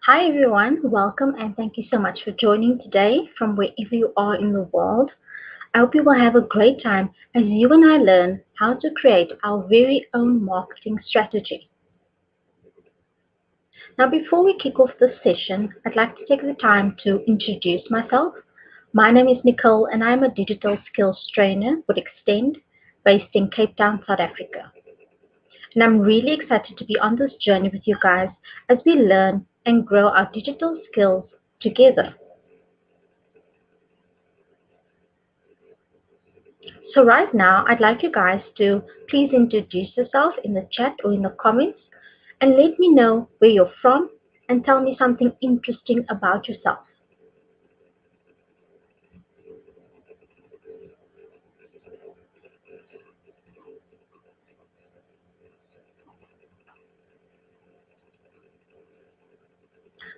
Hi everyone, welcome and thank you so much for joining today from wherever you are in the world. I hope you will have a great time as you and I learn how to create our very own marketing strategy. Now, before we kick off this session, I'd like to take the time to introduce myself. My name is Nicole and I'm a digital skills trainer with Extend based in Cape Town, South Africa. And I'm really excited to be on this journey with you guys as we learn and grow our digital skills together. So right now, I'd like you guys to please introduce yourself in the chat or in the comments and let me know where you're from and tell me something interesting about yourself.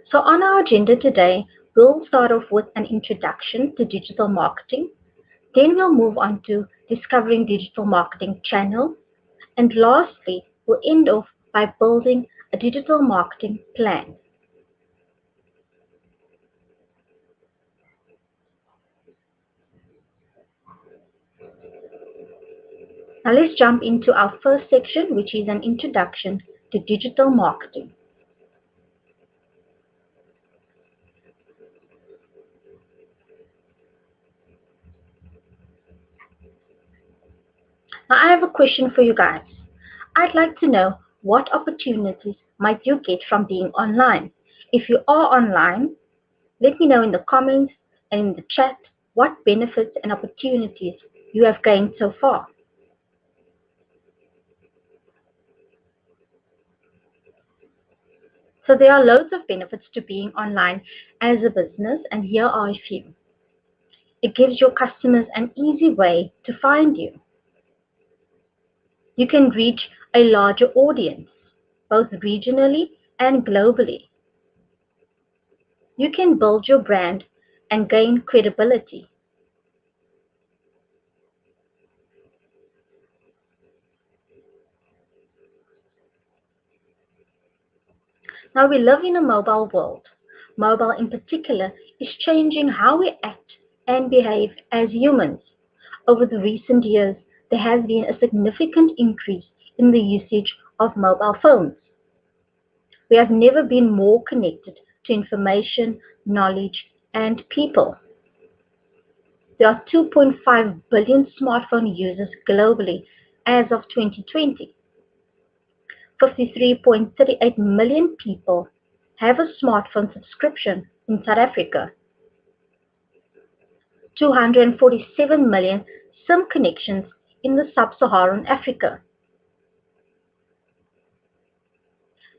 So on our agenda today, we'll start off with an introduction to digital marketing. Then we'll move on to discovering digital marketing channels. And lastly, we'll end off by building a digital marketing plan. Now let's jump into our first section, which is an introduction to digital marketing. Now I have a question for you guys. I'd like to know what opportunities might you get from being online? If you are online, let me know in the comments and in the chat what benefits and opportunities you have gained so far. So there are loads of benefits to being online as a business, and here are a few. It gives your customers an easy way to find you. You can reach a larger audience, both regionally and globally. You can build your brand and gain credibility. Now we live in a mobile world. Mobile in particular is changing how we act and behave as humans. Over the recent years, there has been a significant increase in the usage of mobile phones. We have never been more connected to information, knowledge, and people. There are 2.5 billion smartphone users globally as of 2020. 53.38 million people have a smartphone subscription in South Africa. 247 million SIM connections in the sub-Saharan Africa.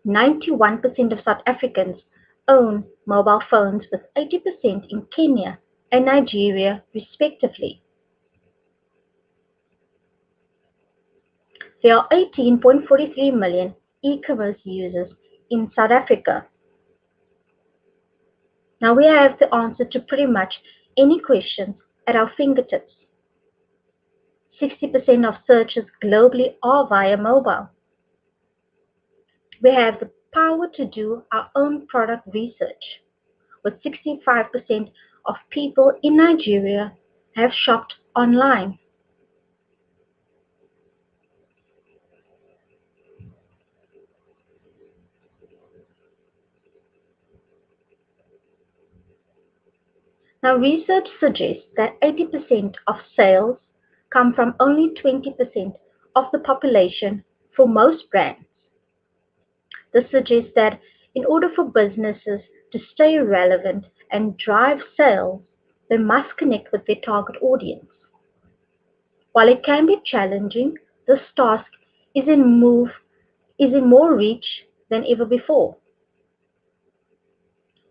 91% of South Africans own mobile phones, with 80% in Kenya and Nigeria respectively. There are 18.43 million e-commerce users in South Africa. Now we have the answer to pretty much any question at our fingertips. 60% of searches globally are via mobile. We have the power to do our own product research, with 65% of people in Nigeria have shopped online. Now research suggests that 80% of sales come from only 20% of the population for most brands. This suggests that in order for businesses to stay relevant and drive sales, they must connect with their target audience. While it can be challenging, this task is in more reach than ever before.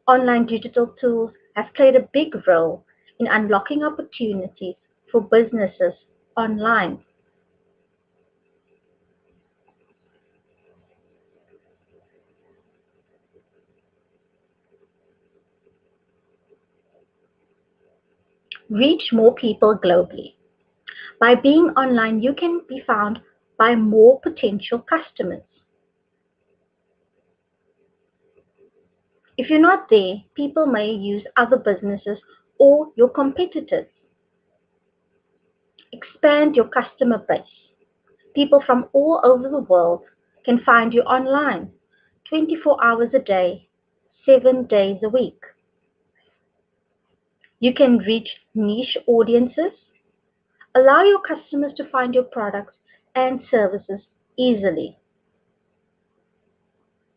Online digital tools have played a big role in unlocking opportunities for businesses online. Reach more people globally. By being online, you can be found by more potential customers. If you're not there, people may use other businesses or your competitors. Expand your customer base. People from all over the world can find you online 24 hours a day, 7 days a week. You can reach niche audiences. Allow your customers to find your products and services easily.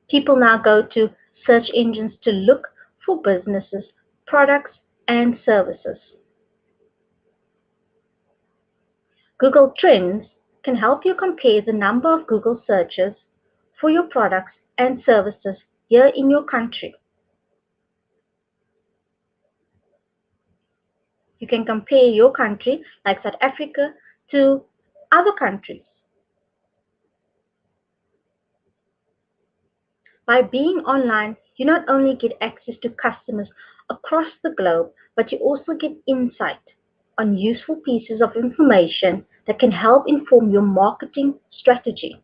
People now go to search engines to look for businesses, products, and services. Google Trends can help you compare the number of Google searches for your products and services here in your country. You can compare your country, like South Africa, to other countries. By being online, you not only get access to customers across the globe, but you also get insight on useful pieces of information that can help inform your marketing strategy.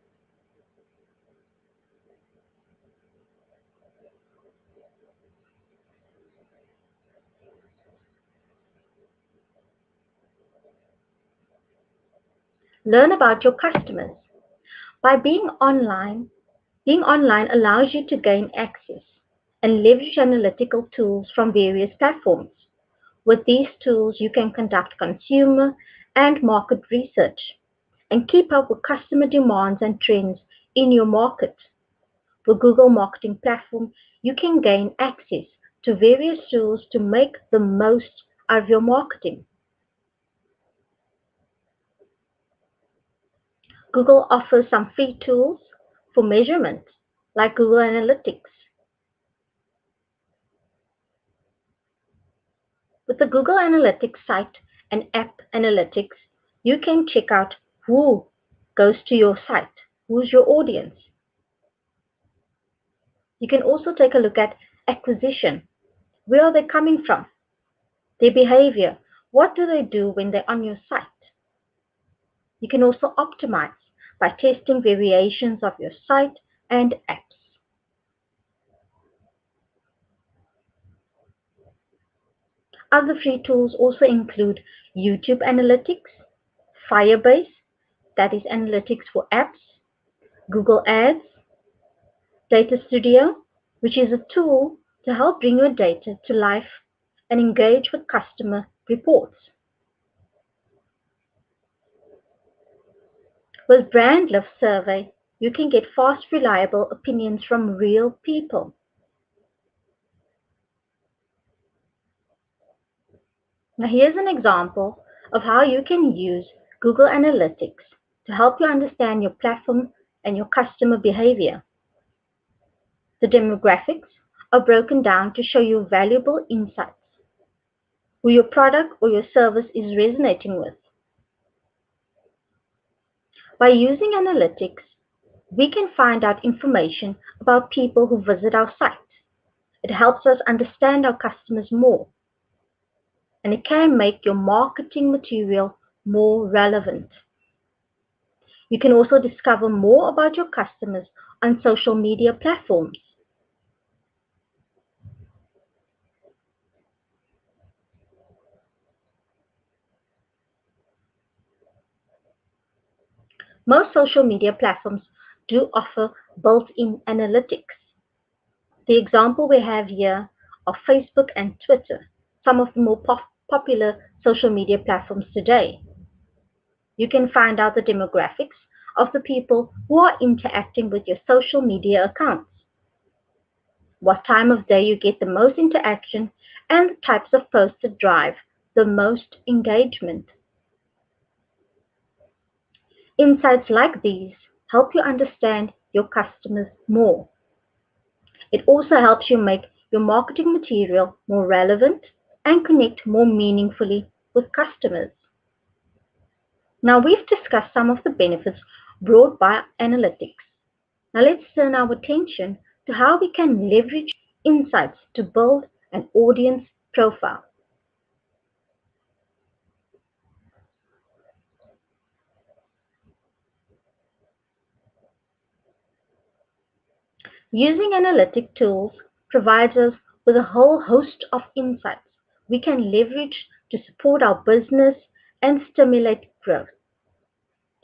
Learn about your customers. By being online allows you to gain access and leverage analytical tools from various platforms. With these tools, you can conduct consumer and market research and keep up with customer demands and trends in your market. With Google Marketing Platform, you can gain access to various tools to make the most of your marketing. Google offers some free tools for measurement, like Google Analytics. With the Google Analytics site and app analytics, you can check out who goes to your site, who's your audience. You can also take a look at acquisition. Where are they coming from? Their behavior. What do they do when they're on your site? You can also optimize by testing variations of your site and apps. Other free tools also include YouTube Analytics, Firebase, that is analytics for apps, Google Ads, Data Studio, which is a tool to help bring your data to life and engage with customer reports. With Brand Lift Survey, you can get fast, reliable opinions from real people. Now, here's an example of how you can use Google Analytics to help you understand your platform and your customer behavior. The demographics are broken down to show you valuable insights, who your product or your service is resonating with. By using analytics, we can find out information about people who visit our site. It helps us understand our customers more, and it can make your marketing material more relevant. You can also discover more about your customers on social media platforms. Most social media platforms do offer built-in analytics. The example we have here are Facebook and Twitter, some of the more popular social media platforms today. You can find out the demographics of the people who are interacting with your social media accounts, what time of day you get the most interaction, and the types of posts that drive the most engagement. Insights like these help you understand your customers more. It also helps you make your marketing material more relevant and connect more meaningfully with customers. Now, we've discussed some of the benefits brought by analytics. Now, let's turn our attention to how we can leverage insights to build an audience profile. Using analytic tools provides us with a whole host of insights we can leverage to support our business and stimulate growth.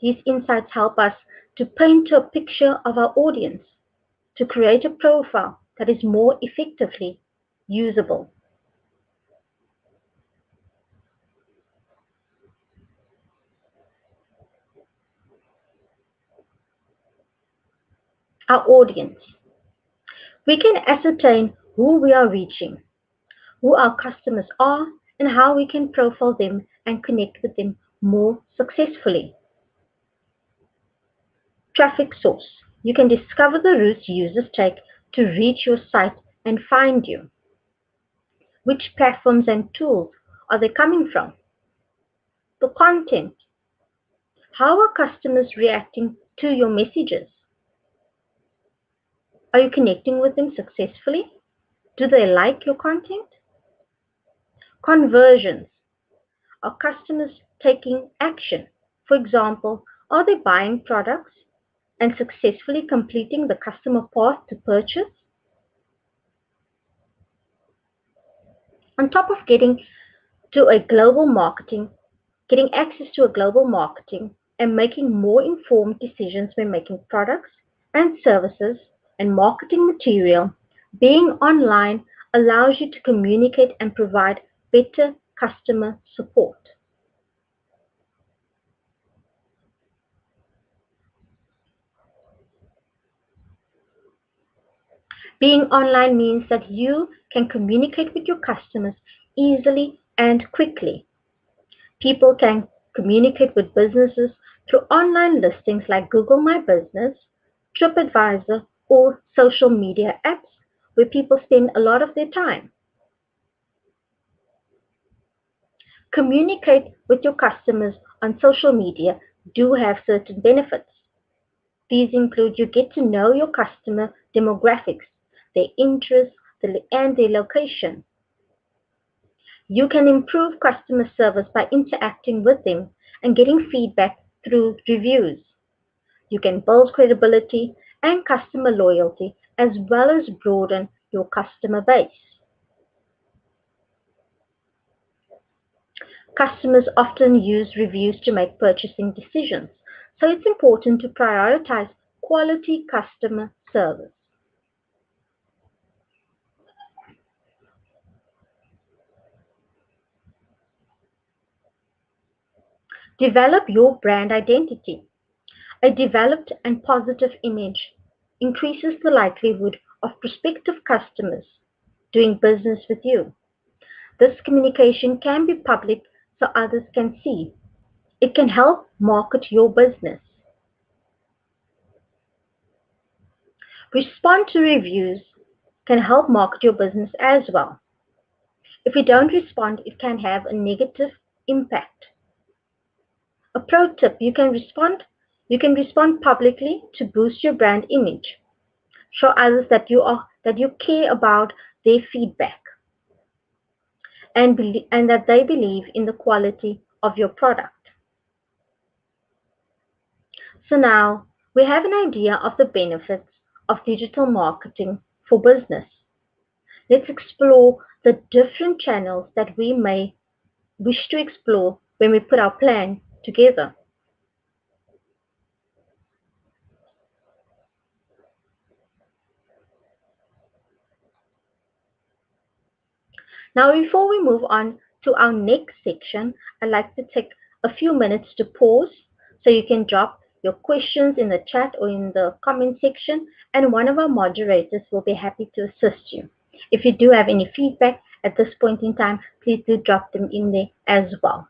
These insights help us to paint a picture of our audience, to create a profile that is more effectively usable. Our audience. We can ascertain who we are reaching, who our customers are, and how we can profile them and connect with them more successfully. Traffic source. You can discover the routes users take to reach your site and find you. Which platforms and tools are they coming from? The content. How are customers reacting to your messages? Are you connecting with them successfully? Do they like your content? Conversions. Are customers taking action? For example, are they buying products and successfully completing the customer path to purchase? On top of to a global marketing, getting access to a global marketing and making more informed decisions when making products and services and marketing material, being online allows you to communicate and provide better customer support. Being online means that you can communicate with your customers easily and quickly. People can communicate with businesses through online listings like Google My Business, TripAdvisor, or social media apps where people spend a lot of their time. Communicate with your customers on social media do have certain benefits. These include you get to know your customer demographics, their interests, and their location. You can improve customer service by interacting with them and getting feedback through reviews. You can build credibility and customer loyalty as well as broaden your customer base. Customers often use reviews to make purchasing decisions, so it's important to prioritize quality customer service. Develop your brand identity. A developed and positive image increases the likelihood of prospective customers doing business with you. This communication can be public so others can see. It can help market your business. Respond to reviews can help market your business as well. If you don't respond, it can have a negative impact. A pro tip, you can respond publicly to boost your brand image. Show others that you care about their feedback and that they believe in the quality of your product. So now we have an idea of the benefits of digital marketing for business. Let's explore the different channels that we may wish to explore when we put our plan together. Now, before we move on to our next section, I'd like to take a few minutes to pause so you can drop your questions in the chat or in the comment section, and one of our moderators will be happy to assist you. If you do have any feedback at this point in time, please do drop them in there as well.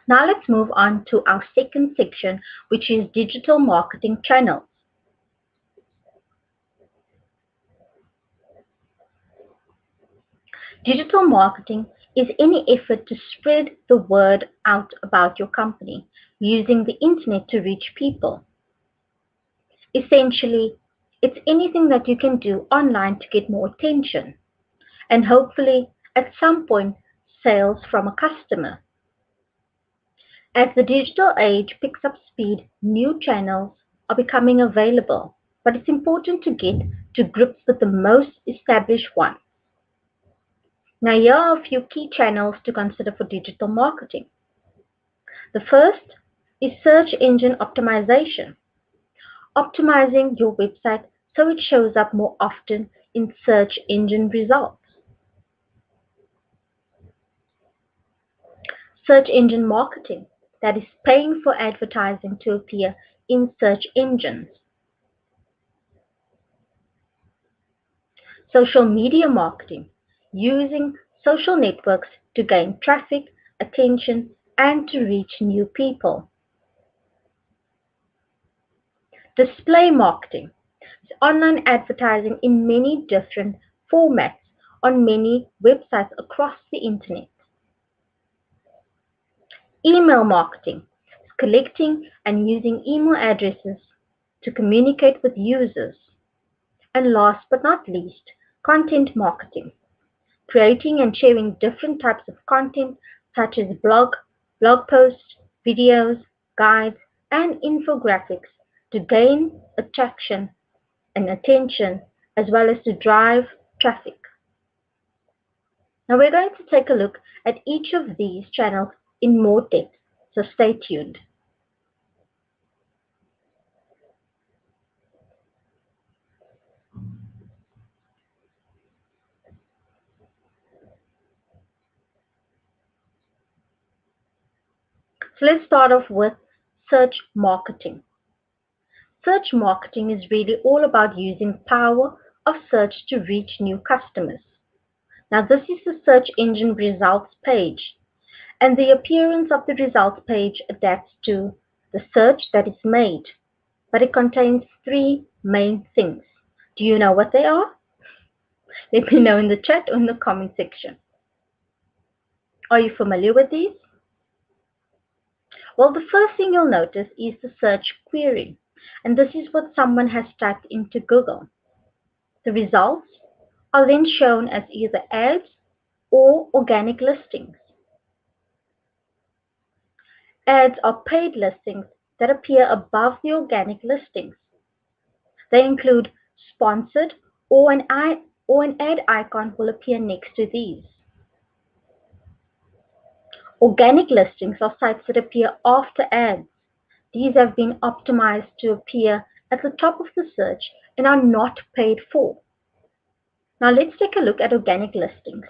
Now let's move on to our second section, which is digital marketing channels. Digital marketing is any effort to spread the word out about your company using the internet to reach people. Essentially, it's anything that you can do online to get more attention and hopefully at some point sales from a customer. As the digital age picks up speed, new channels are becoming available, but it's important to get to grips with the most established ones. Now, here are a few key channels to consider for digital marketing. The first is search engine optimization, optimizing your website so it shows up more often in search engine results. Search engine marketing, that is paying for advertising to appear in search engines. Social media marketing, using social networks to gain traffic, attention, and to reach new people. Display marketing is online advertising in many different formats on many websites across the internet. Email marketing is collecting and using email addresses to communicate with users. And last but not least, content marketing, creating and sharing different types of content such as blog posts, videos, guides, and infographics to gain attraction and attention as well as to drive traffic. Now we're going to take a look at each of these channels in more depth, so stay tuned. So let's start off with search marketing. Search marketing is really all about using power of search to reach new customers. Now this is the search engine results page, and the appearance of the results page adapts to the search that is made, but it contains three main things. Do you know what they are? Let me know in the chat or in the comment section. Are you familiar with these? Well, the first thing you'll notice is the search query, and this is what someone has typed into Google. The results are then shown as either ads or organic listings. Ads are paid listings that appear above the organic listings. They include sponsored or an ad icon will appear next to these. Organic listings are sites that appear after ads. These have been optimized to appear at the top of the search and are not paid for. Now let's take a look at organic listings.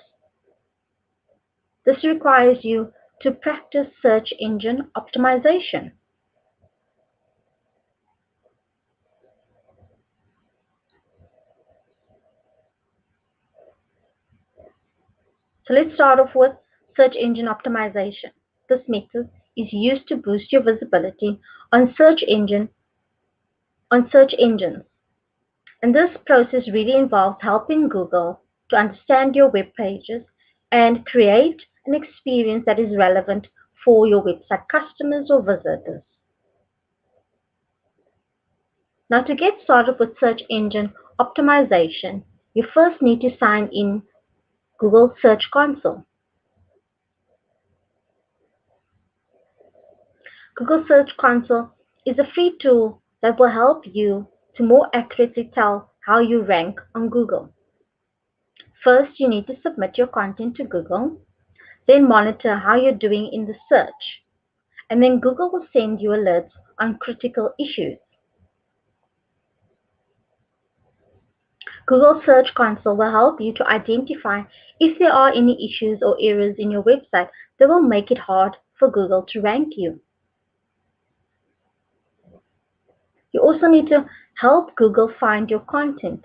This requires you to practice search engine optimization. So let's start off with search engine optimization. This method is used to boost your visibility on search engines. And this process really involves helping Google to understand your web pages and create an experience that is relevant for your website customers or visitors. Now to get started with search engine optimization, you first need to sign in Google Search Console. Google Search Console is a free tool that will help you to more accurately tell how you rank on Google. First, you need to submit your content to Google, then monitor how you're doing in the search, and then Google will send you alerts on critical issues. Google Search Console will help you to identify if there are any issues or errors in your website that will make it hard for Google to rank you. You also need to help Google find your content,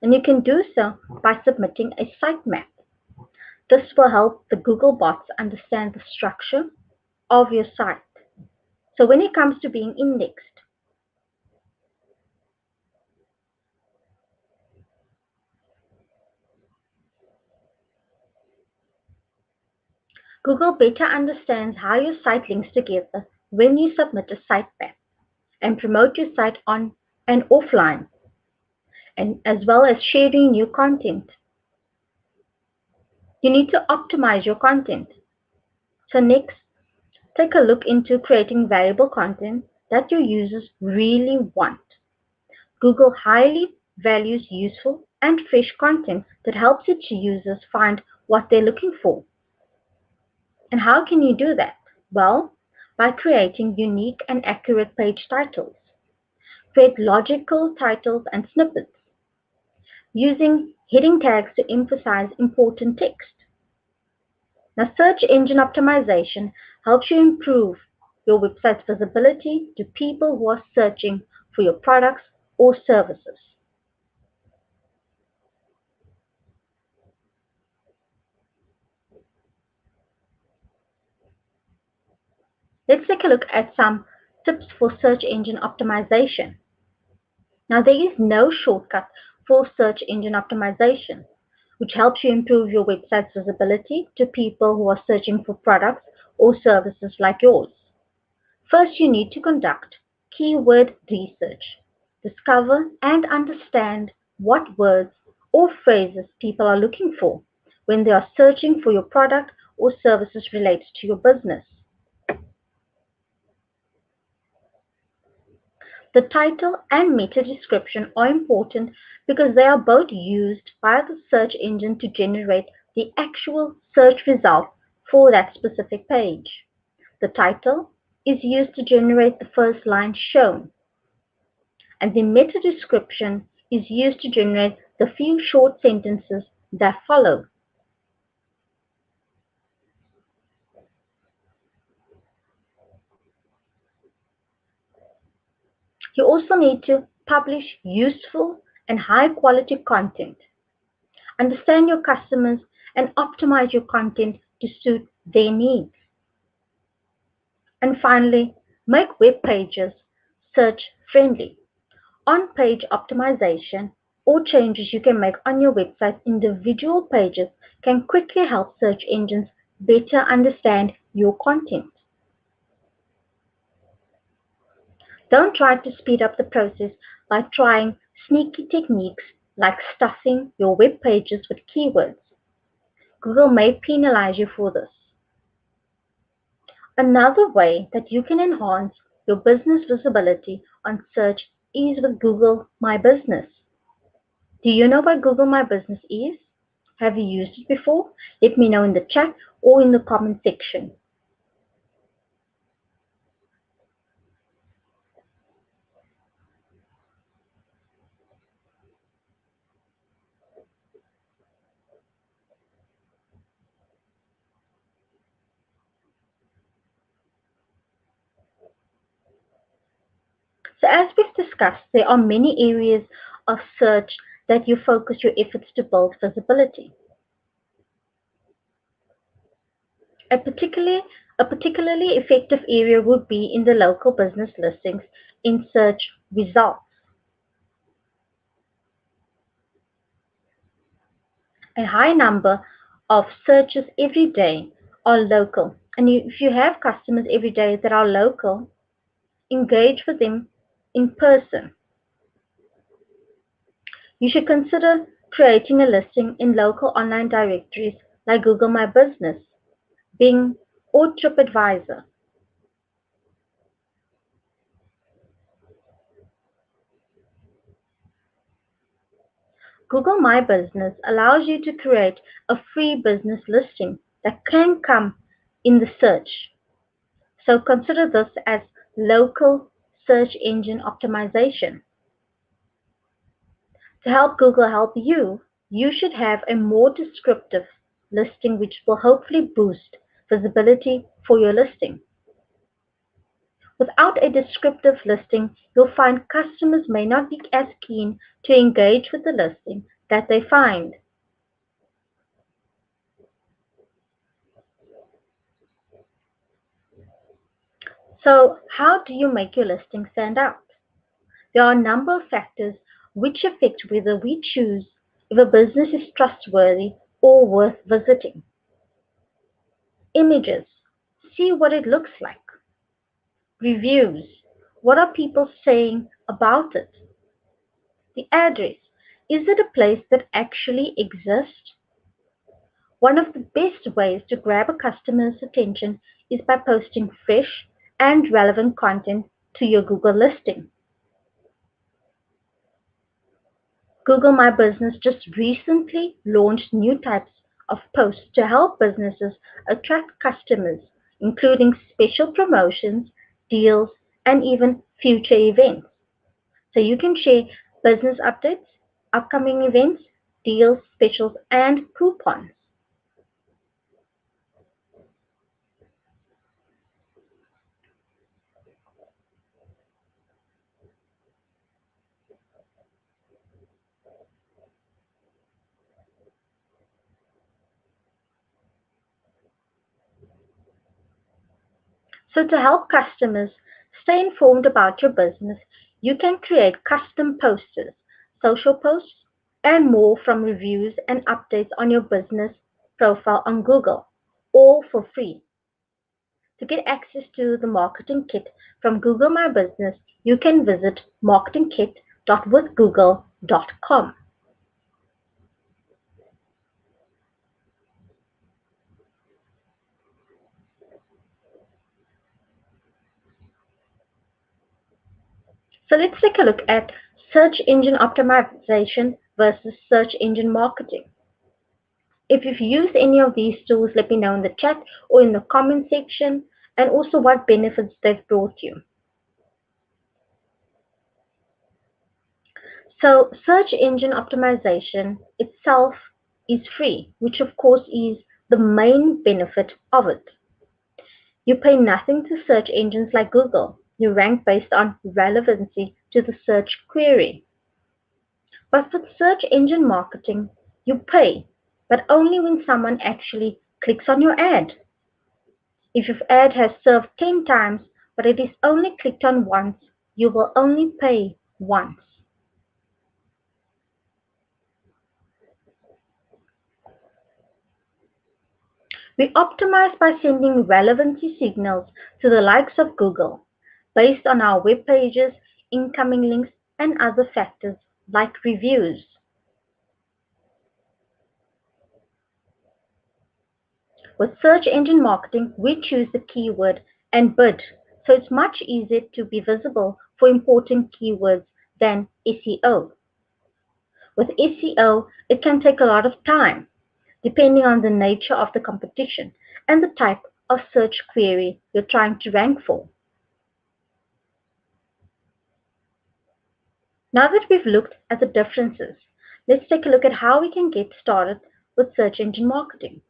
and you can do so by submitting a sitemap. This will help the Google bots understand the structure of your site. So when it comes to being indexed, Google better understands how your site links together when you submit a site map and promote your site on and offline, and as well as sharing new content. You need to optimize your content. So next, take a look into creating valuable content that your users really want. Google highly values useful and fresh content that helps its users find what they're looking for. And how can you do that? Well, by creating unique and accurate page titles. Create logical titles and snippets, using heading tags to emphasize important text. Now, search engine optimization helps you improve your website's visibility to people who are searching for your products or services. Let's take a look at some tips for search engine optimization. Now, there is no shortcut for search engine optimization, which helps you improve your website's visibility to people who are searching for products or services like yours. First, you need to conduct keyword research. Discover and understand what words or phrases people are looking for when they are searching for your product or services related to your business. The title and meta description are important because they are both used by the search engine to generate the actual search result for that specific page. The title is used to generate the first line shown, and the meta description is used to generate the few short sentences that follow. You also need to publish useful and high quality content. Understand your customers and optimize your content to suit their needs. And finally, make web pages search friendly. On page optimization or changes you can make on your website's individual pages can quickly help search engines better understand your content. Don't try to speed up the process by trying sneaky techniques like stuffing your web pages with keywords. Google may penalize you for this. Another way that you can enhance your business visibility on search is with Google My Business. Do you know what Google My Business is? Have you used it before? Let me know in the chat or in the comment section. So as we've discussed, there are many areas of search that you focus your efforts to build visibility. A particularly, a particularly effective area would be in the local business listings in search results. A high number of searches every day are local. And if you have customers every day that are local, engage with them in person. You should consider creating a listing in local online directories like Google My Business, Bing, or TripAdvisor. Google My Business allows you to create a free business listing that can come in the search. So consider this as local search engine optimization. To help Google help you, you should have a more descriptive listing which will hopefully boost visibility for your listing. Without a descriptive listing, you'll find customers may not be as keen to engage with the listing that they find. So, how do you make your listing stand out? There are a number of factors which affect whether we choose if a business is trustworthy or worth visiting. Images. See what it looks like. Reviews. What are people saying about it? The address. Is it a place that actually exists? One of the best ways to grab a customer's attention is by posting fresh and relevant content to your Google listing. Google My Business just recently launched new types of posts to help businesses attract customers, including special promotions, deals, and even future events. So you can share business updates, upcoming events, deals, specials, and coupons. So to help customers stay informed about your business, you can create custom posters, social posts, and more from reviews and updates on your business profile on Google, all for free. To get access to the marketing kit from Google My Business, you can visit marketingkit.withgoogle.com. So let's take a look at search engine optimization versus search engine marketing. If you've used any of these tools, let me know in the chat or in the comment section, and also what benefits they've brought you. So search engine optimization itself is free, which of course is the main benefit of it. You pay nothing to search engines like Google. You rank based on relevancy to the search query. But with search engine marketing, you pay, but only when someone actually clicks on your ad. If your ad has served 10 times, but it is only clicked on once, you will only pay once. We optimize by sending relevancy signals to the likes of Google based on our web pages, incoming links, and other factors like reviews. With search engine marketing, we choose the keyword and bid, so it's much easier to be visible for important keywords than SEO. With SEO, it can take a lot of time, depending on the nature of the competition and the type of search query you're trying to rank for. Now that we've looked at the differences, let's take a look at how we can get started with search engine marketing.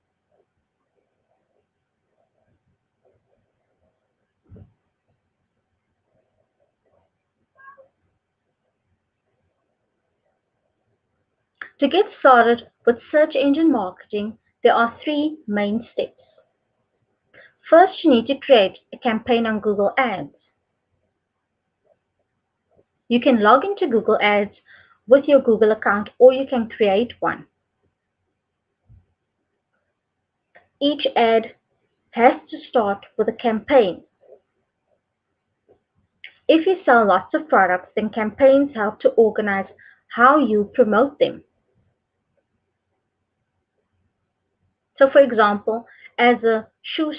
To get started with search engine marketing, there are three main steps. First, you need to create a campaign on Google Ads. You can log into Google Ads with your Google account or you can create one. Each ad has to start with a campaign. If you sell lots of products, then campaigns help to organize how you promote them. So, for example, as a shoe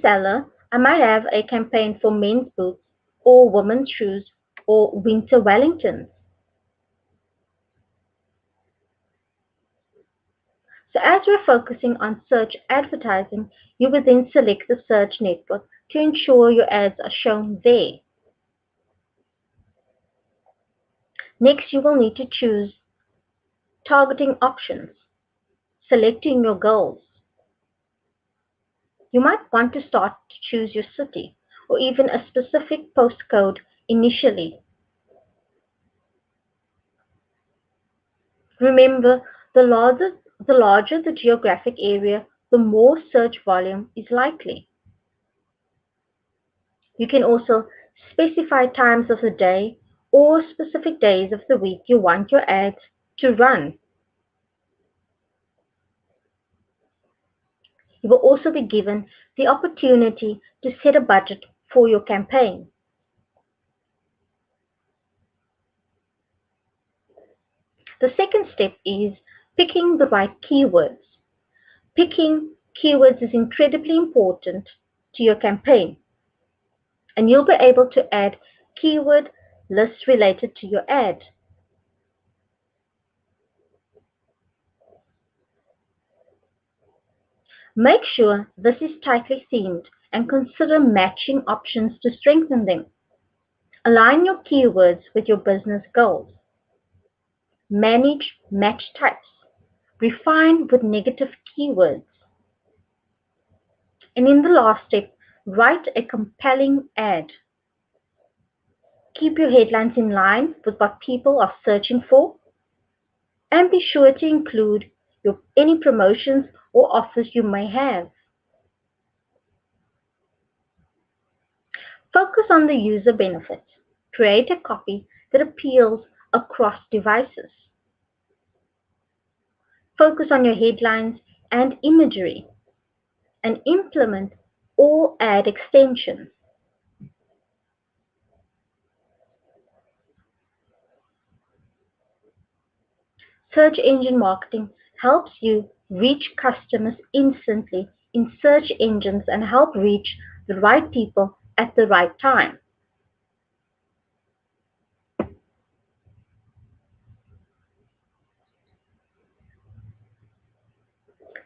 seller, I might have a campaign for men's boots or women's shoes or winter Wellingtons. So as we're focusing on search advertising, you will then select the search network to ensure your ads are shown there. Next, you will need to choose targeting options, selecting your goals. You might want to start to choose your city or even a specific postcode initially. Remember, the larger the geographic area, the more search volume is likely. You can also specify times of the day or specific days of the week you want your ads to run. You will also be given the opportunity to set a budget for your campaign. The second step is picking the right keywords. Picking keywords is incredibly important to your campaign, and you'll be able to add keyword lists related to your ad. Make sure this is tightly themed and consider matching options to strengthen them. Align your keywords with your business goals. Manage match types. Refine with negative keywords. And in the last step, write a compelling ad. Keep your headlines in line with what people are searching for, and be sure to include any promotions or offers you may have. Focus on the user benefits. Create a copy that appeals across devices. Focus on your headlines and imagery, and implement or add extensions. Search engine marketing helps you reach customers instantly in search engines and help reach the right people at the right time.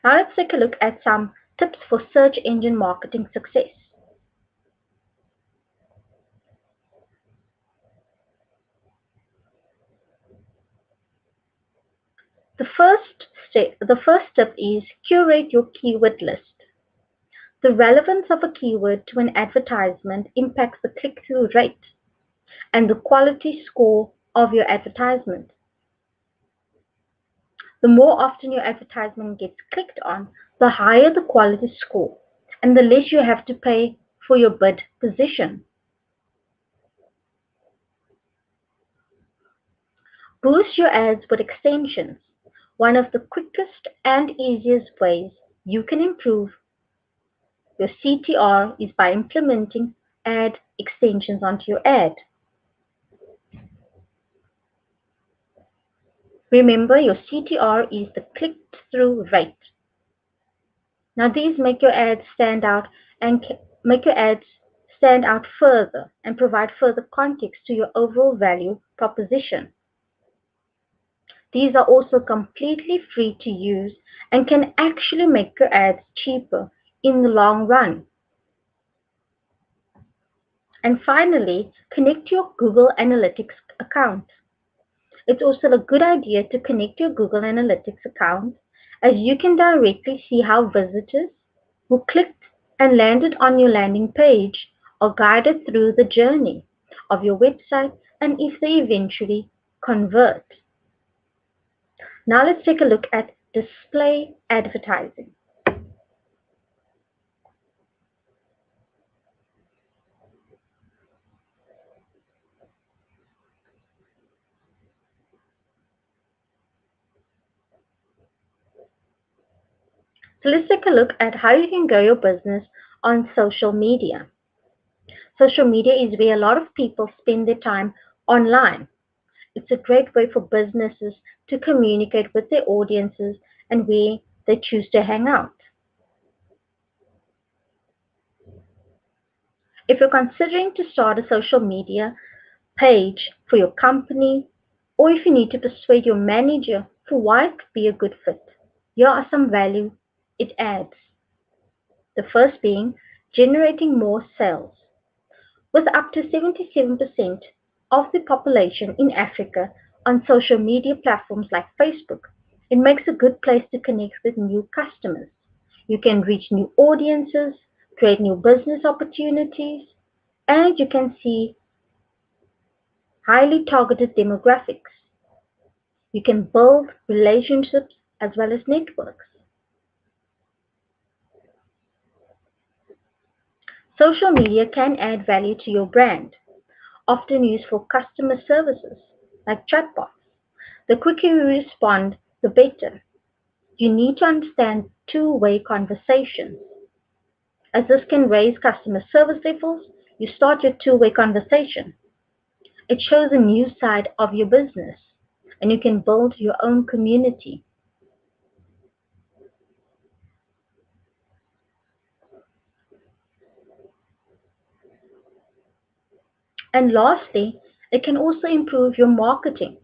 Now let's take a look at some tips for search engine marketing success. The first step is curate your keyword list. The relevance of a keyword to an advertisement impacts the click-through rate and the quality score of your advertisement. The more often your advertisement gets clicked on, the higher the quality score and the less you have to pay for your bid position. Boost your ads with extensions. One of the quickest and easiest ways you can improve your CTR is by implementing ad extensions onto your ad. Remember, your CTR is the click-through rate. Now these make your ads stand out and make your ads stand out further and provide further context to your overall value proposition. These are also completely free to use and can actually make your ads cheaper in the long run. And finally, connect your Google Analytics account. It's also a good idea to connect your Google Analytics account, as you can directly see how visitors who clicked and landed on your landing page are guided through the journey of your website and if they eventually convert. Now let's take a look at display advertising. So let's take a look at how you can grow your business on social media. Social media is where a lot of people spend their time online. It's a great way for businesses to communicate with their audiences and where they choose to hang out. If you're considering to start a social media page for your company, or if you need to persuade your manager for why it could be a good fit, here are some value it adds. The first being generating more sales. With up to 77% of the population in Africa on social media platforms like Facebook, it makes a good place to connect with new customers. You can reach new audiences, create new business opportunities, and you can see highly targeted demographics. You can build relationships as well as networks. Social media can add value to your brand, often used for customer services like chatbots. The quicker you respond, the better. You need to understand two-way conversations. As this can raise customer service levels, you start your two-way conversation. It shows a new side of your business, and you can build your own community. And lastly, it can also improve your marketing.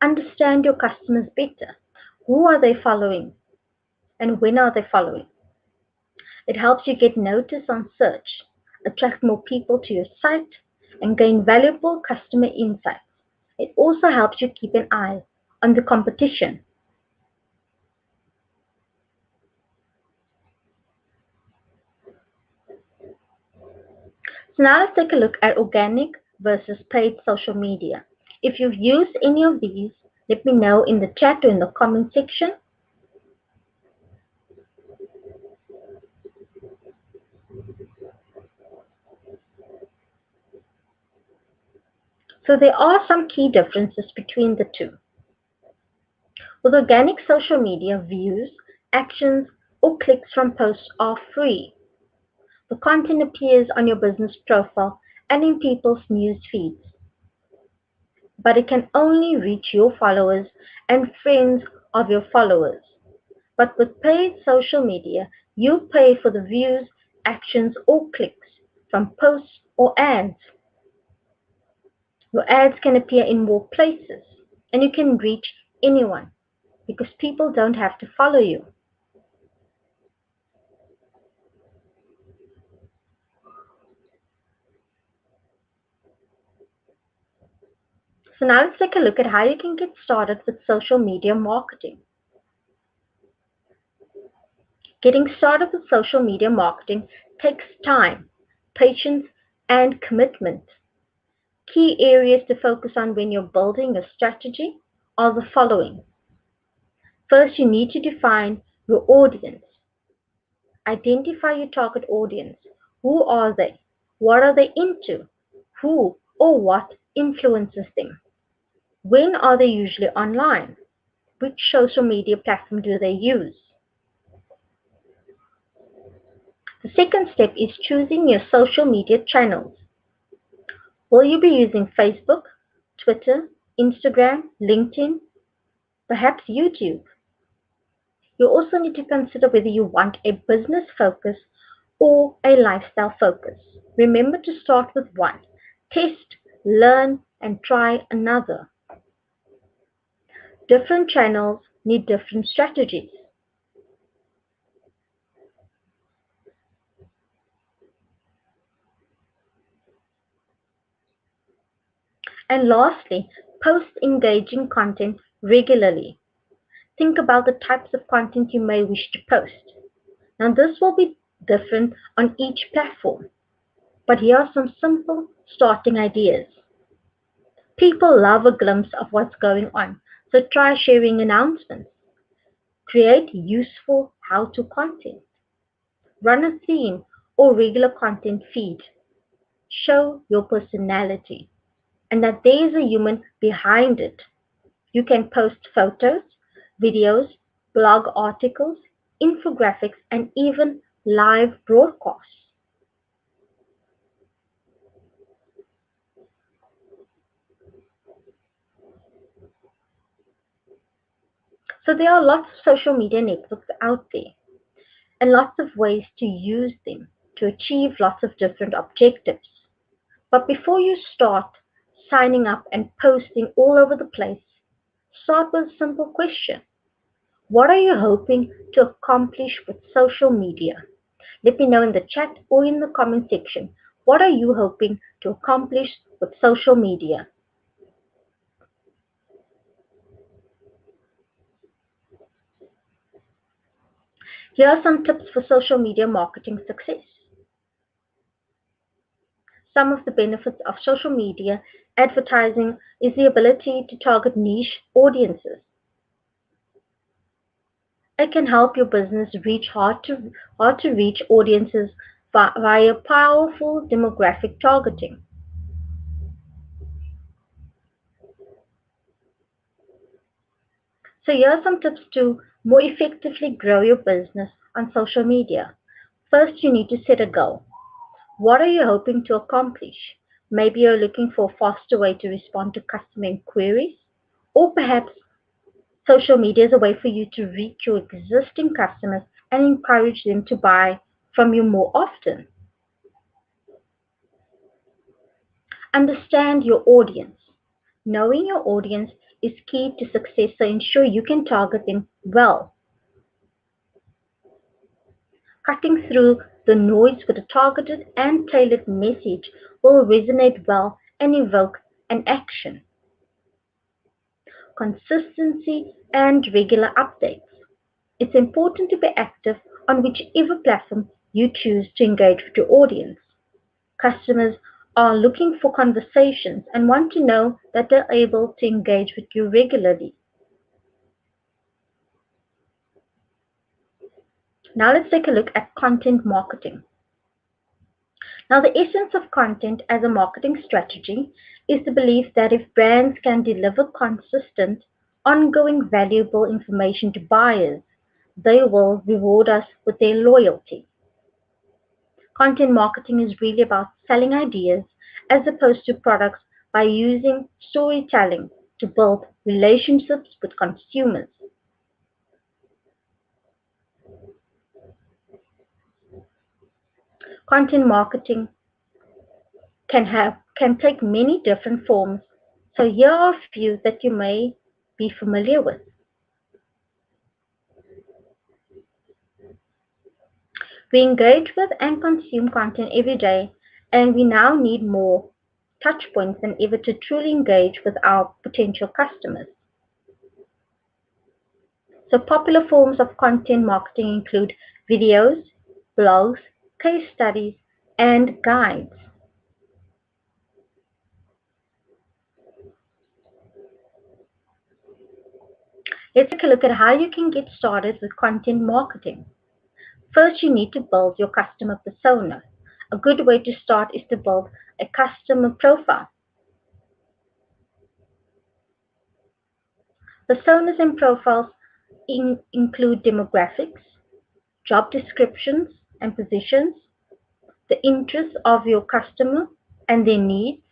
Understand your customers better. Who are they following and when are they following? It helps you get noticed on search, attract more people to your site, and gain valuable customer insights. It also helps you keep an eye on the competition. So now let's take a look at organic versus paid social media. If you've used any of these, let me know in the chat or in the comment section. So there are some key differences between the two. With organic social media, views, actions, or clicks from posts are free. The content appears on your business profile and in people's news feeds, but it can only reach your followers and friends of your followers. But with paid social media, you pay for the views, actions, or clicks from posts or ads. Your ads can appear in more places, and you can reach anyone because people don't have to follow you. So now let's take a look at how you can get started with social media marketing. Getting started with social media marketing takes time, patience, and commitment. Key areas to focus on when you're building your strategy are the following. First, you need to define your audience. Identify your target audience. Who are they? What are they into? Who or what influences them? When are they usually online? Which social media platform do they use? The second step is choosing your social media channels. Will you be using Facebook, Twitter, Instagram, LinkedIn, perhaps YouTube? You also need to consider whether you want a business focus or a lifestyle focus. Remember to start with one. Test, learn, and try another. Different channels need different strategies. And lastly, post engaging content regularly. Think about the types of content you may wish to post. Now, this will be different on each platform, but here are some simple starting ideas. People love a glimpse of what's going on, so try sharing announcements. Create useful how-to content. Run a theme or regular content feed. Show your personality and that there is a human behind it. You can post photos, videos, blog articles, infographics, and even live broadcasts. So there are lots of social media networks out there and lots of ways to use them to achieve lots of different objectives. But before you start signing up and posting all over the place, start with a simple question. What are you hoping to accomplish with social media? Let me know in the chat or in the comment section. What are you hoping to accomplish with social media? Here are some tips for social media marketing success. Some of the benefits of social media advertising is the ability to target niche audiences. It can help your business reach hard to reach audiences via powerful demographic targeting. So here are some tips to more effectively grow your business on social media. First, you need to set a goal. What are you hoping to accomplish? Maybe you're looking for a faster way to respond to customer inquiries, or perhaps social media is a way for you to reach your existing customers and encourage them to buy from you more often. Understand your audience. Knowing your audience is key to success, so ensure you can target them well. Cutting through the noise with a targeted and tailored message will resonate well and evoke an action. Consistency and regular updates. It's important to be active on whichever platform you choose to engage with your audience. Customers are looking for conversations and want to know that they're able to engage with you regularly. Now let's take a look at content marketing. Now, the essence of content as a marketing strategy is the belief that if brands can deliver consistent, ongoing, valuable information to buyers, they will reward us with their loyalty. Content marketing is really about selling ideas as opposed to products by using storytelling to build relationships with consumers. Content marketing can take many different forms. So here are a few that you may be familiar with. We engage with and consume content every day, and we now need more touch points than ever to truly engage with our potential customers. So popular forms of content marketing include videos, blogs, case studies, and guides. Let's take a look at how you can get started with content marketing. First, you need to build your customer persona. A good way to start is to build a customer profile. Personas and profiles include demographics, job descriptions and positions, the interests of your customer and their needs.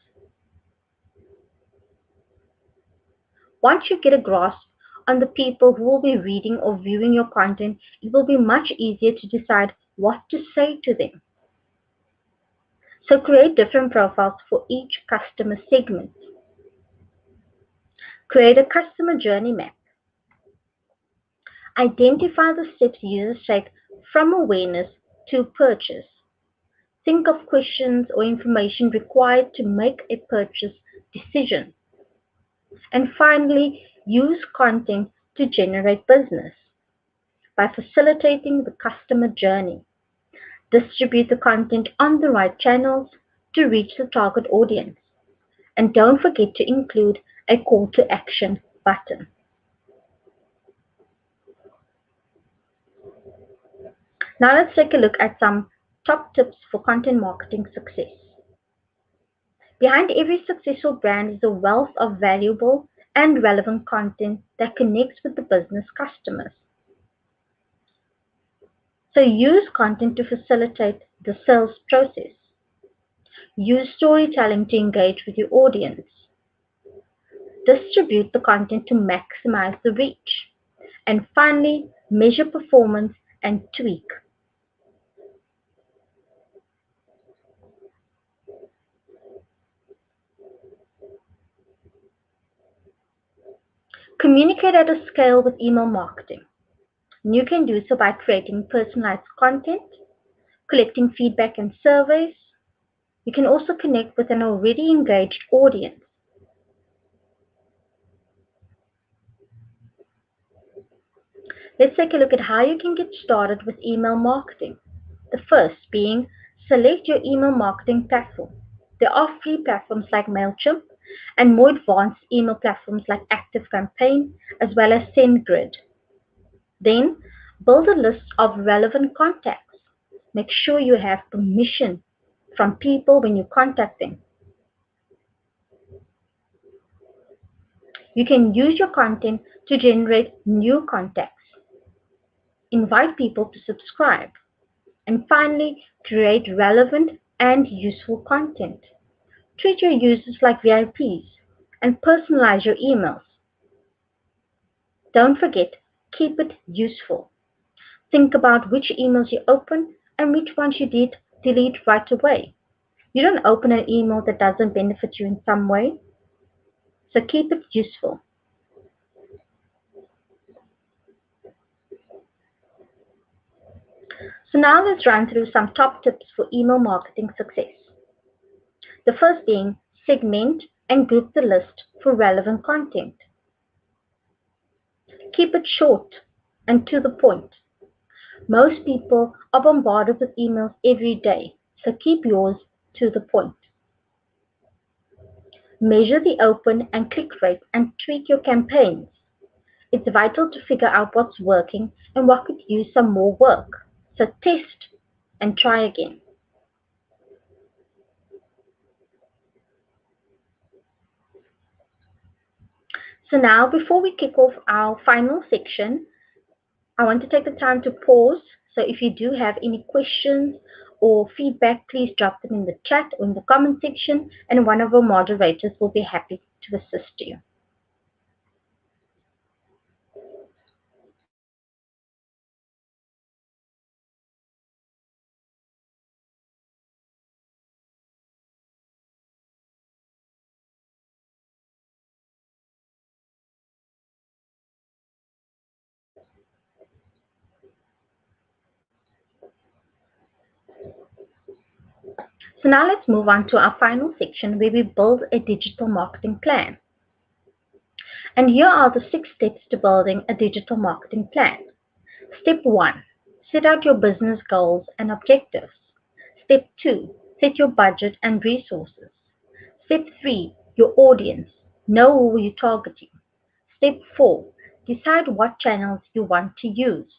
Once you get a grasp on the people who will be reading or viewing your content, it will be much easier to decide what to say to them. So create different profiles for each customer segment. Create a customer journey map. Identify the steps users take from awareness to purchase. Think of questions or information required to make a purchase decision. And finally, use content to generate business by facilitating the customer journey. Distribute the content on the right channels to reach the target audience. And don't forget to include a call to action button. Now let's take a look at some top tips for content marketing success. Behind every successful brand is a wealth of valuable and relevant content that connects with the business customers. So use content to facilitate the sales process. Use storytelling to engage with your audience. Distribute the content to maximize the reach. And finally, measure performance and tweak. Communicate at a scale with email marketing. And you can do so by creating personalized content, collecting feedback and surveys. You can also connect with an already engaged audience. Let's take a look at how you can get started with email marketing. The first being select your email marketing platform. There are free platforms like MailChimp and more advanced email platforms like ActiveCampaign as well as SendGrid. Then build a list of relevant contacts. make sure you have permission from people when you contact them. You can use your content to generate new contacts, invite people to subscribe, and finally, create relevant and useful content. Treat your users like VIPs and personalize your emails. Don't forget, keep it useful. Think about which emails you open and which ones you delete right away. You don't open an email that doesn't benefit you in some way, so keep it useful. So now let's run through some top tips for email marketing success. The first being segment and group the list for relevant content. Keep it short and to the point. Most people are bombarded with emails every day, so keep yours to the point. Measure the open and click rate and tweak your campaigns. It's vital to figure out what's working and what could use some more work. So test and try again. So now, before we kick off our final section, I want to take the time to pause. So if you do have any questions or feedback, please drop them in the chat or in the comment section, and one of our moderators will be happy to assist you. So now let's move on to our final section where we build a digital marketing plan. And here are the 6 steps to building a digital marketing plan. Step 1, set out your business goals and objectives. Step 2, set your budget and resources. Step 3, your audience. Know who you're targeting. Step 4, decide what channels you want to use.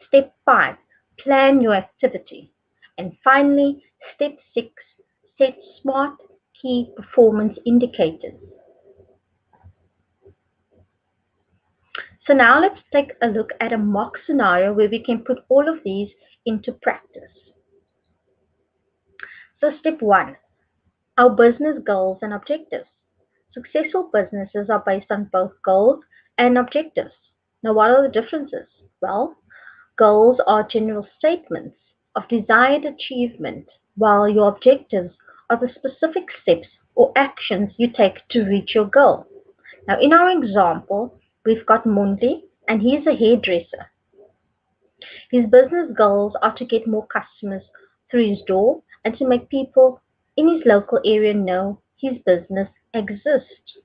Step 5, plan your activity. And finally, step 6, set smart key performance indicators. So now let's take a look at a mock scenario where we can put all of these into practice. So step 1, our business goals and objectives. Successful businesses are based on both goals and objectives. Now, what are the differences? Well, goals are general statements of desired achievement, while your objectives are the specific steps or actions you take to reach your goal. Now, in our example, we've got Mundi, and he's a hairdresser. His business goals are to get more customers through his door and to make people in his local area know his business exists.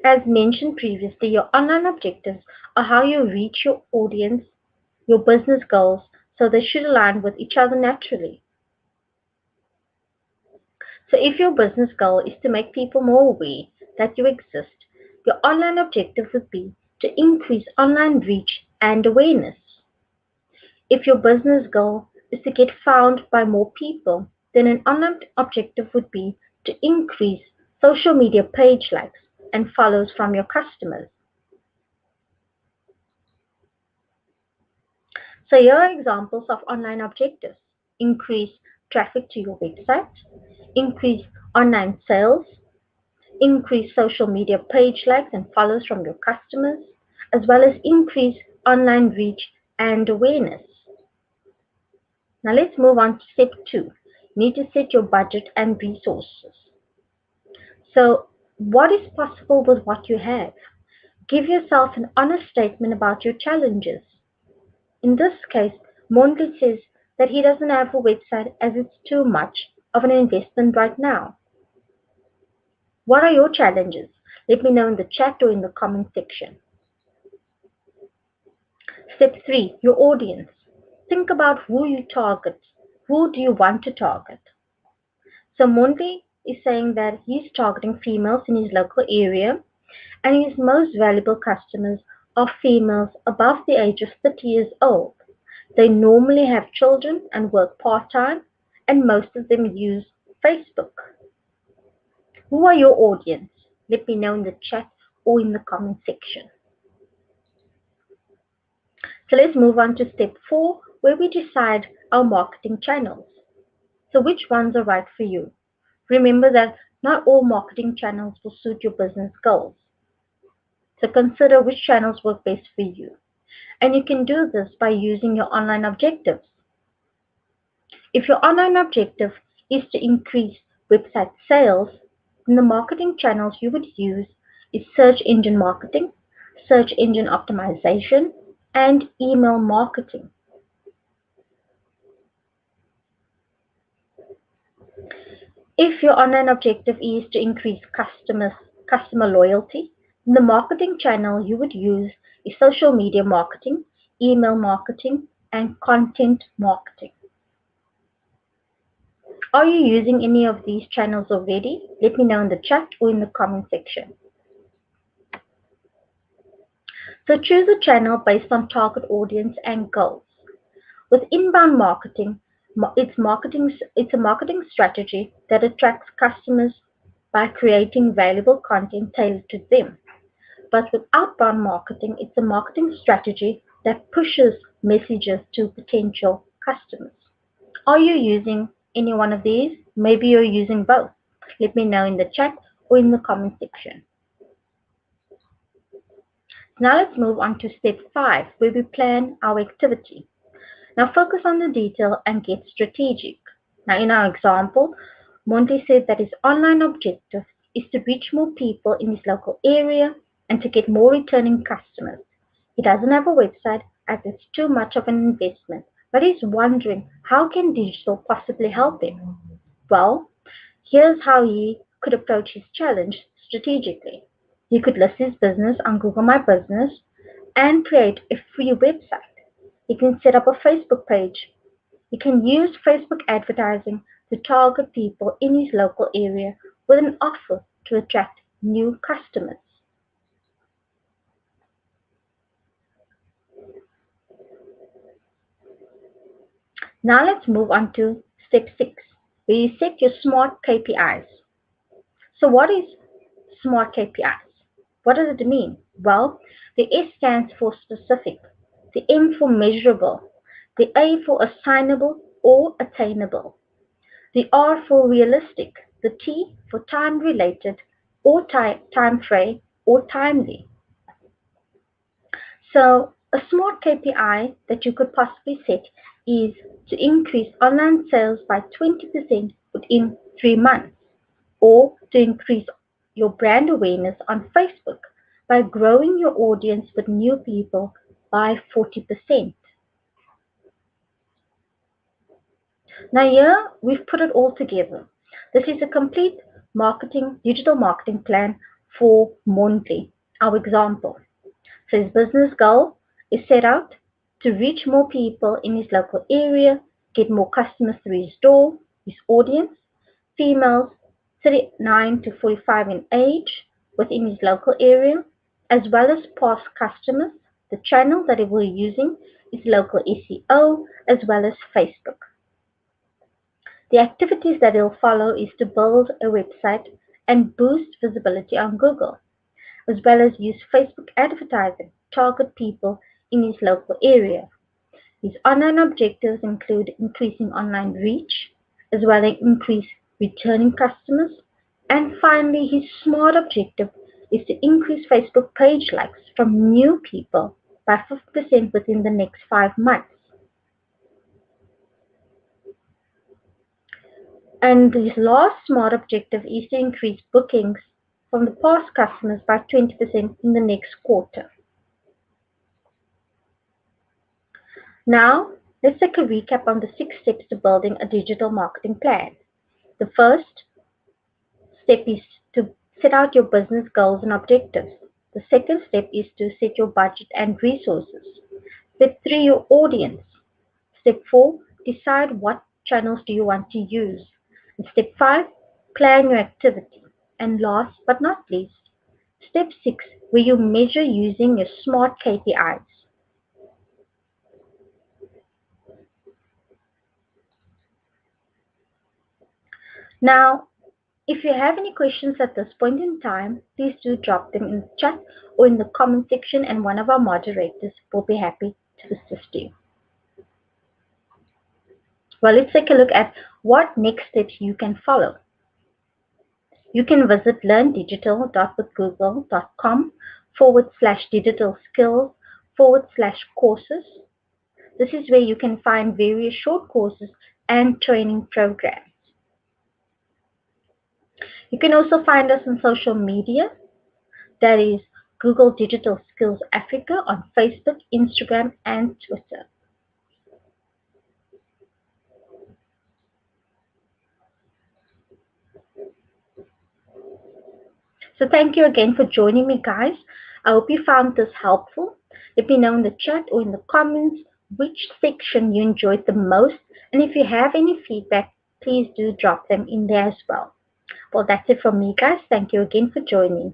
As mentioned previously, your online objectives are how you reach your audience, your business goals, so they should align with each other naturally. So if your business goal is to make people more aware that you exist, your online objective would be to increase online reach and awareness. If your business goal is to get found by more people, then an online objective would be to increase social media page likes and follows from your customers. So here are examples of online objectives. Increase traffic to your website, increase online sales, increase social media page likes and follows from your customers, as well as increase online reach and awareness. Now let's move on to step 2. You need to set your budget and resources. So what is possible with what you have? Give yourself an honest statement about your challenges. In this case, Monty says that he doesn't have a website as it's too much of an investment right now. What are your challenges? Let me know in the chat or in the comment section. Step 3, your audience. Think about who you target. Who do you want to target? So Monty is saying that he's targeting females in his local area, and his most valuable customers are females above the age of 30 years old. They normally have children and work part-time, and most of them use Facebook. Who are your audience? Let me know in the chat or in the comment section. So let's move on to step 4, where we decide our marketing channels. So which ones are right for you? Remember that not all marketing channels will suit your business goals. So consider which channels work best for you. And you can do this by using your online objectives. If your online objective is to increase website sales, then the marketing channels you would use is search engine marketing, search engine optimization, and email marketing. If your online objective is to increase customer loyalty, then the marketing channel you would use is social media marketing, email marketing, and content marketing. Are you using any of these channels already? Let me know in the chat or in the comment section. So choose a channel based on target audience and goals. With inbound marketing, it's a marketing strategy that attracts customers by creating valuable content tailored to them. But with outbound marketing, it's a marketing strategy that pushes messages to potential customers. Are you using any one of these? Maybe you're using both. Let me know in the chat or in the comment section. Now let's move on to step 5, where we plan our activity. Now focus on the detail and get strategic. Now in our example, Monty said that his online objective is to reach more people in his local area and to get more returning customers. He doesn't have a website as it's too much of an investment, but he's wondering how can digital possibly help him? Well, here's how he could approach his challenge strategically. He could list his business on Google My Business and create a free website. He can set up a Facebook page. He can use Facebook advertising to target people in his local area with an offer to attract new customers. Now let's move on to step 6, where you set your SMART KPIs. So what is SMART KPIs? What does it mean? Well, the S stands for specific, the M for measurable, the A for assignable or attainable, the R for realistic, the T for time-related or time-frame or timely. So a SMART KPI that you could possibly set is to increase online sales by 20% within 3 months, or to increase your brand awareness on Facebook by growing your audience with new people by 40%. Now here we've put it all together. This is a complete digital marketing plan for Monty, our example. So his business goal is set out to reach more people in his local area, get more customers through his door, his audience, females 39 to 45 in age within his local area, as well as past customers. The channel that he will be using is local SEO as well as Facebook. The activities that he'll follow is to build a website and boost visibility on Google, as well as use Facebook advertising to target people in his local area. His online objectives include increasing online reach, as well as increase returning customers. And finally, his SMART objective is to increase Facebook page likes from new people by 50% within the next 5 months. And his last SMART objective is to increase bookings from the past customers by 20% in the next quarter. Now, let's take a recap on the 6 steps to building a digital marketing plan. The first step is to set out your business goals and objectives. The second step is to set your budget and resources. Step 3, your audience. Step 4, decide what channels do you want to use. And step 5, plan your activity. And last but not least, Step 6, where you measure using your SMART KPIs. Now, if you have any questions at this point in time, please do drop them in the chat or in the comment section, and one of our moderators will be happy to assist you. Well, let's take a look at what next steps you can follow. You can visit learndigital.withgoogle.com/digital skills/courses. This is where you can find various short courses and training programs. You can also find us on social media. That is Google Digital Skills Africa on Facebook, Instagram, and Twitter. So thank you again for joining me, guys. I hope you found this helpful. Let me know in the chat or in the comments which section you enjoyed the most. And if you have any feedback, please do drop them in there as well. Well, that's it from me, guys. Thank you again for joining.